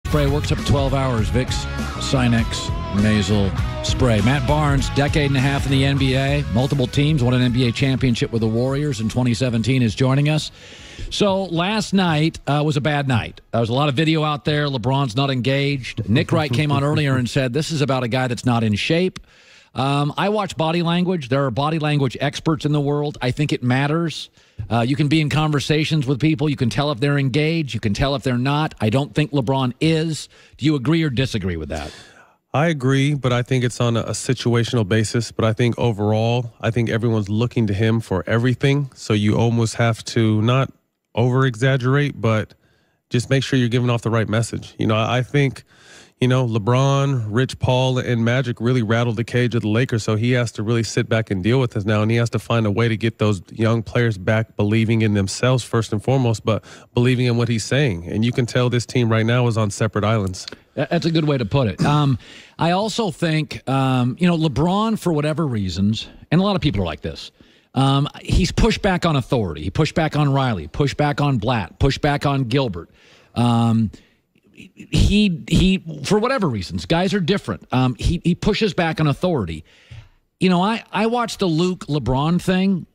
Spray works up to 12 hours. Vicks Sinex nasal spray. Matt Barnes, decade and a half in the NBA, multiple teams, won an NBA championship with the Warriors in 2017, is joining us. So last night was a bad night. There was a lot of video out there. LeBron's not engaged. Nick Wright came on earlier and said, this is about a guy that's not in shape. I watch body language. There are body language experts in the world. I think it matters. You can be in conversations with people. You can tell if they're engaged. You can tell if they're not. I don't think LeBron is. Do you agree or disagree with that? I agree, but I think it's on a situational basis. But I think overall, I think everyone's looking to him for everything. So you almost have to not over-exaggerate, but just make sure you're giving off the right message. You know, I think, you know, LeBron, Rich Paul, and Magic really rattled the cage of the Lakers, so he has to really sit back and deal with this now, and he has to find a way to get those young players back believing in themselves first and foremost, but believing in what he's saying. And you can tell this team right now is on separate islands. That's a good way to put it. I also think, you know, LeBron, for whatever reasons, and a lot of people are like this, he's pushed back on authority. He pushed back on Riley, pushed back on Blatt, pushed back on Gilbert. He for whatever reasons, guys are different. He pushes back on authority. You know, I watched the Luke LeBron thing,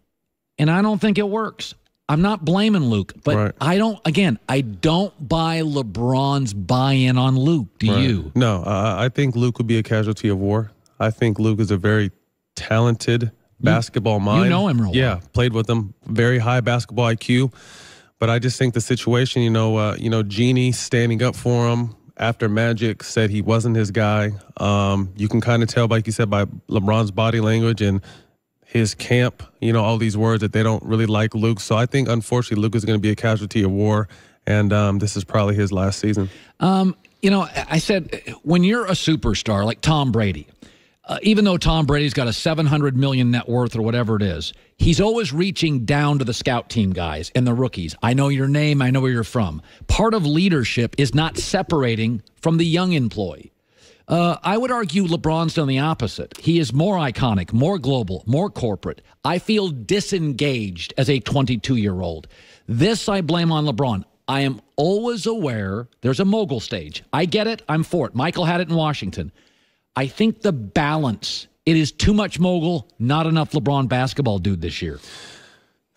and I don't think it works. I'm not blaming Luke, but right. I don't buy LeBron's buy-in on Luke. Do you? No, I think Luke would be a casualty of war. I think Luke is a very talented basketball mind. You know him real well. Yeah, played with him. Very high basketball IQ. But I just think the situation, you know, Jeannie standing up for him after Magic said he wasn't his guy. You can kind of tell, like you said, by LeBron's body language and his camp, you know, all these words that they don't really like Luke. So I think, unfortunately, Luke is going to be a casualty of war, and this is probably his last season. You know, I said, when you're a superstar like Tom Brady, even though Tom Brady's got a $700 million net worth or whatever it is, he's always reaching down to the scout team guys and the rookies. I know your name. I know where you're from. Part of leadership is not separating from the young employee. I would argue LeBron's done the opposite. He is more iconic, more global, more corporate. I feel disengaged as a 22-year-old. This I blame on LeBron. I am always aware there's a mogul stage. I get it. I'm for it. Michael had it in Washington. I think the balance, it is too much mogul, not enough LeBron basketball dude this year.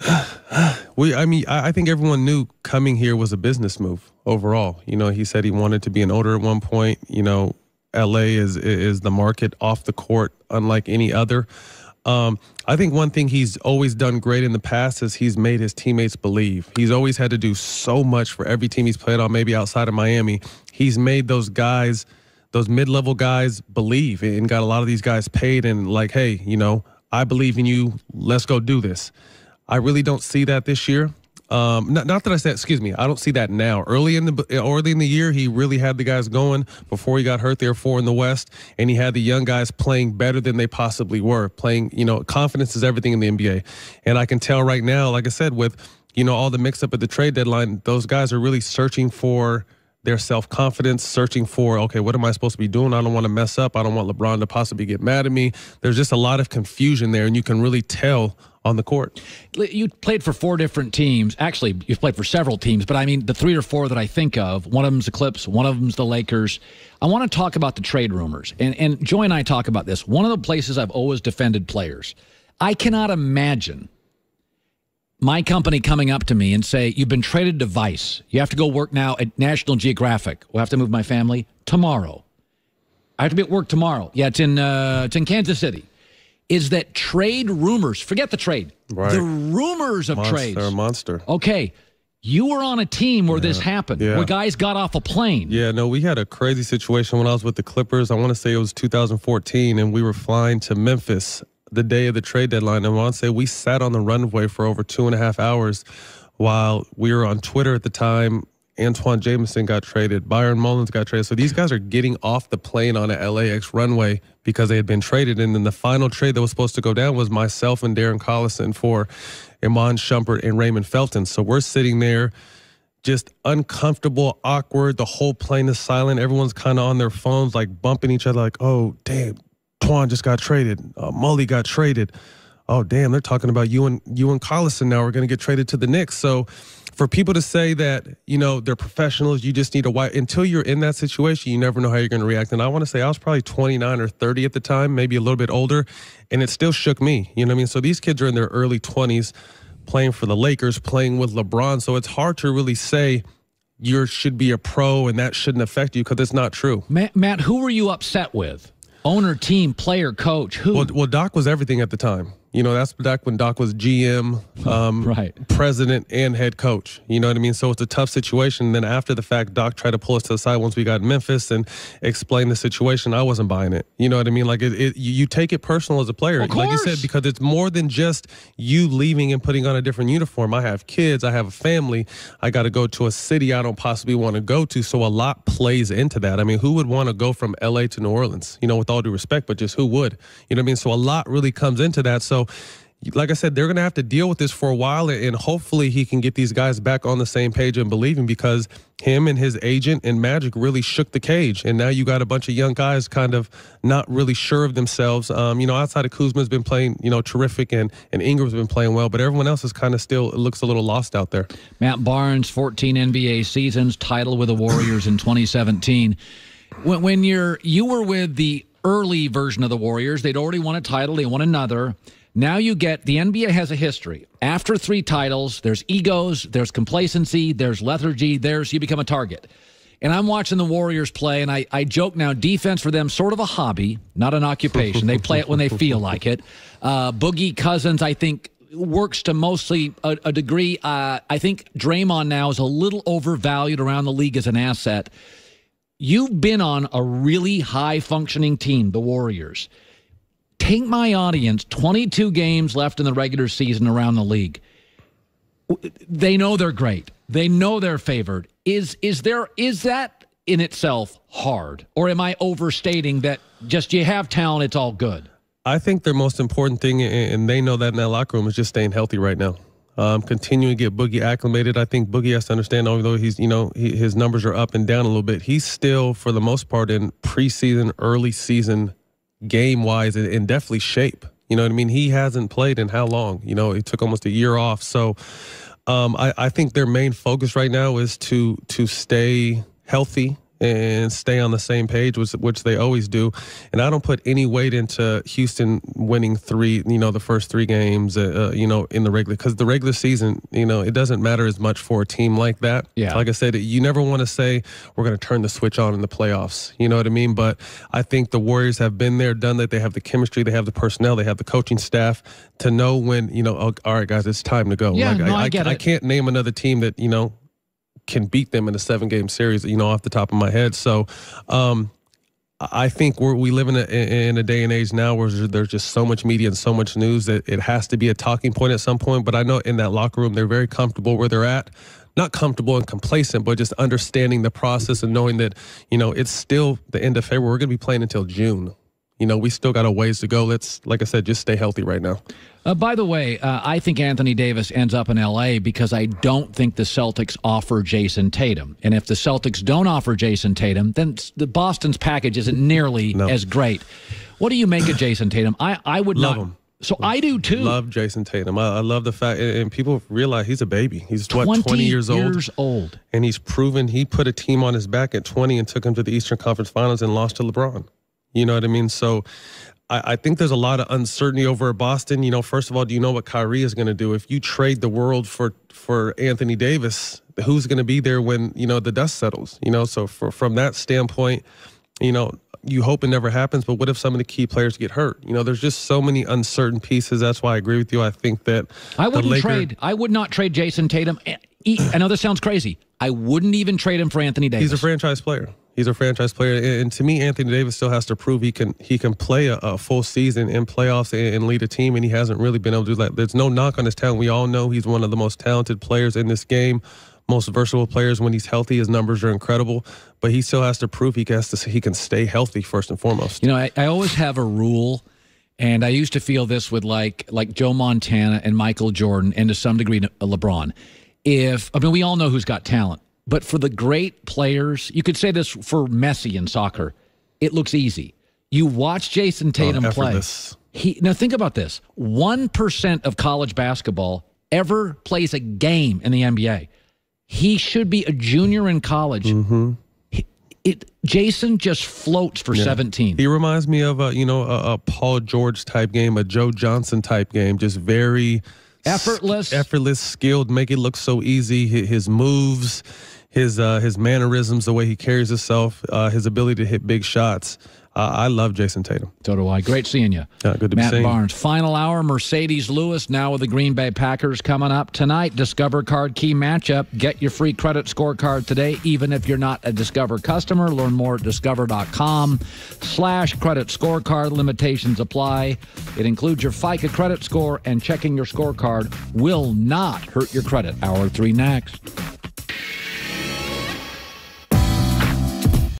I think everyone knew coming here was a business move overall. You know, he said he wanted to be an owner at one point. You know, LA is the market off the court unlike any other. I think one thing he's always done great in the past is he's made his teammates believe. He's always had to do so much for every team he's played on, maybe outside of Miami. He's made those guys, those mid-level guys, believe, and got a lot of these guys paid and like, hey, you know, I believe in you. Let's go do this. I really don't see that this year. Not that I said, excuse me, I don't see that now. Early in the year, he really had the guys going before he got hurt. There 4 in the West, and he had the young guys playing better than they possibly were. Playing, you know, confidence is everything in the NBA. And I can tell right now, like I said, with, you know, all the mix-up at the trade deadline, those guys are really searching for their self-confidence, searching for, okay, what am I supposed to be doing? I don't want to mess up. I don't want LeBron to possibly get mad at me. There's just a lot of confusion there, and you can really tell on the court. You played for 4 different teams. Actually, you've played for several teams, but I mean the 3 or 4 that I think of, one of them's the Clips, one of them's the Lakers. I want to talk about the trade rumors, and Joy and I talk about this. One of the places I've always defended players, I cannot imagine my company coming up to me and say, you've been traded to Vice. You have to go work now at National Geographic. We'll have to move my family tomorrow. I have to be at work tomorrow. Yeah, it's in Kansas City. Is that trade rumors? Forget the trade. Right. The rumors of trades. They're a monster. Okay. You were on a team where this happened, where guys got off a plane. Yeah, no, we had a crazy situation when I was with the Clippers. I want to say it was 2014, and we were flying to Memphis the day of the trade deadline. And I want to say we sat on the runway for over 2.5 hours while we were on Twitter at the time. Antoine Jameson got traded. Byron Mullins got traded. So these guys are getting off the plane on an LAX runway because they had been traded. And then the final trade that was supposed to go down was myself and Darren Collison for Iman Shumpert and Raymond Felton. So we're sitting there just uncomfortable, awkward. The whole plane is silent. Everyone's kind of on their phones, like bumping each other like, oh, damn, Twan just got traded. Mully got traded. Oh, damn, they're talking about you and Collison now. We're going to get traded to the Knicks. So for people to say that, you know, they're professionals, you just need to wipe. Until you're in that situation, you never know how you're going to react. And I want to say I was probably 29 or 30 at the time, maybe a little bit older, and it still shook me. You know what I mean? So these kids are in their early 20s playing for the Lakers, playing with LeBron. So it's hard to really say you should be a pro and that shouldn't affect you, because it's not true. Matt, who were you upset with? Owner, team, player, coach, who? Well, Doc was everything at the time. You know, that's back when Doc was GM, right, president, and head coach. You know what I mean? So it's a tough situation. And then after the fact, Doc tried to pull us to the side once we got in Memphis and explain the situation. I wasn't buying it. You know what I mean? Like, you take it personal as a player. Of course. Like you said, because it's more than just you leaving and putting on a different uniform. I have kids. I have a family. I got to go to a city I don't possibly want to go to. So a lot plays into that. I mean, who would want to go from L.A. to New Orleans? You know, with all due respect, but just who would? You know what I mean? So a lot really comes into that. So like I said, they're going to have to deal with this for a while, and hopefully he can get these guys back on the same page and believing, because him and his agent and Magic really shook the cage. And now you got a bunch of young guys kind of not really sure of themselves. You know, outside of Kuzma's been playing, you know, terrific, and Ingram's been playing well, but everyone else is kind of still, it looks a little lost out there. Matt Barnes, 14 NBA seasons, title with the Warriors in 2017. When you were with the early version of the Warriors, they'd already won a title, they won another. Now you get, the NBA has a history. After 3 titles, there's egos, there's complacency, there's lethargy, you become a target. And I'm watching the Warriors play, and I joke now, defense for them, sort of a hobby, not an occupation. They play it when they feel like it. Boogie Cousins, I think, works to mostly a degree. I think Draymond now is a little overvalued around the league as an asset. You've been on a really high-functioning team, the Warriors. Take my audience, 22 games left in the regular season around the league. They know they're great. They know they're favored. Is that in itself hard? Or am I overstating that just you have talent, it's all good? I think their most important thing, and they know that in that locker room, is just staying healthy right now. Continuing to get Boogie acclimated. I think Boogie has to understand, although he's, you know, his numbers are up and down a little bit, he's still, for the most part, in preseason, early season game-wise, in definitely shape. You know what I mean? He hasn't played in how long? You know, it took almost a year off. So I think their main focus right now is to stay healthy and stay on the same page, which they always do. And I don't put any weight into Houston winning the first 3 games, you know, in the regular, because the regular season, you know, it doesn't matter as much for a team like that. Yeah. Like I said, you never want to say we're going to turn the switch on in the playoffs. You know what I mean? But I think the Warriors have been there, done that. They have the chemistry, they have the personnel, they have the coaching staff to know when, you know, oh, all right, guys, it's time to go. Yeah, like, no, I get it. I can't name another team that, you know, can beat them in a 7-game series, you know, off the top of my head. So I think we live in a day and age now where there's just so much media and so much news that it has to be a talking point at some point. But I know in that locker room, they're very comfortable where they're at. Not comfortable and complacent, but just understanding the process and knowing that, you know, it's still the end of February. We're going to be playing until June. You know, we still got a ways to go. Let's, like I said, just stay healthy right now. By the way, I think Anthony Davis ends up in L.A. because I don't think the Celtics offer Jason Tatum. And if the Celtics don't offer Jason Tatum, then the Boston's package isn't nearly as great. What do you make of Jason Tatum? I would love not. Him. So I do too. Love Jason Tatum. I love the fact, and people realize he's a baby. He's 20 years old. And he's proven he put a team on his back at 20 and took him to the Eastern Conference Finals and lost to LeBron. You know what I mean? So I think there's a lot of uncertainty over Boston. You know, first of all, do you know what Kyrie is going to do? If you trade the world for Anthony Davis, who's going to be there when, you know, the dust settles? You know, so from that standpoint, you know, you hope it never happens, but what if some of the key players get hurt? You know, there's just so many uncertain pieces. That's why I agree with you. I think that I would not trade Jason Tatum. I know this sounds crazy. I wouldn't even trade him for Anthony Davis. He's a franchise player. He's a franchise player, and to me, Anthony Davis still has to prove he can play a full season in playoffs and lead a team, and he hasn't really been able to do that. There's no knock on his talent. We all know he's one of the most talented players in this game, most versatile players. When he's healthy, his numbers are incredible, but he still has to prove he can stay healthy first and foremost. You know, I always have a rule, and I used to feel this with like Joe Montana and Michael Jordan, and to some degree LeBron. We all know who's got talent. But for the great players, you could say this for Messi in soccer, it looks easy. You watch Jason Tatum play. Now think about this. 1% of college basketball ever plays a game in the NBA. He should be a junior in college. Mm-hmm. Jason just floats for 17. He reminds me of a Paul George type game, a Joe Johnson type game, just very effortless, skilled, make it look so easy. His moves, his mannerisms, the way he carries himself, his ability to hit big shots. I love Jason Tatum. So do I. Great seeing you. Good to be Matt seeing Barnes. Final hour, Mercedes-Lewis now with the Green Bay Packers coming up tonight. Discover Card Key matchup. Get your free credit scorecard today, even if you're not a Discover customer. Learn more at discover.com/credit scorecard. Limitations apply. It includes your FICA credit score, and checking your scorecard will not hurt your credit. Hour 3 next.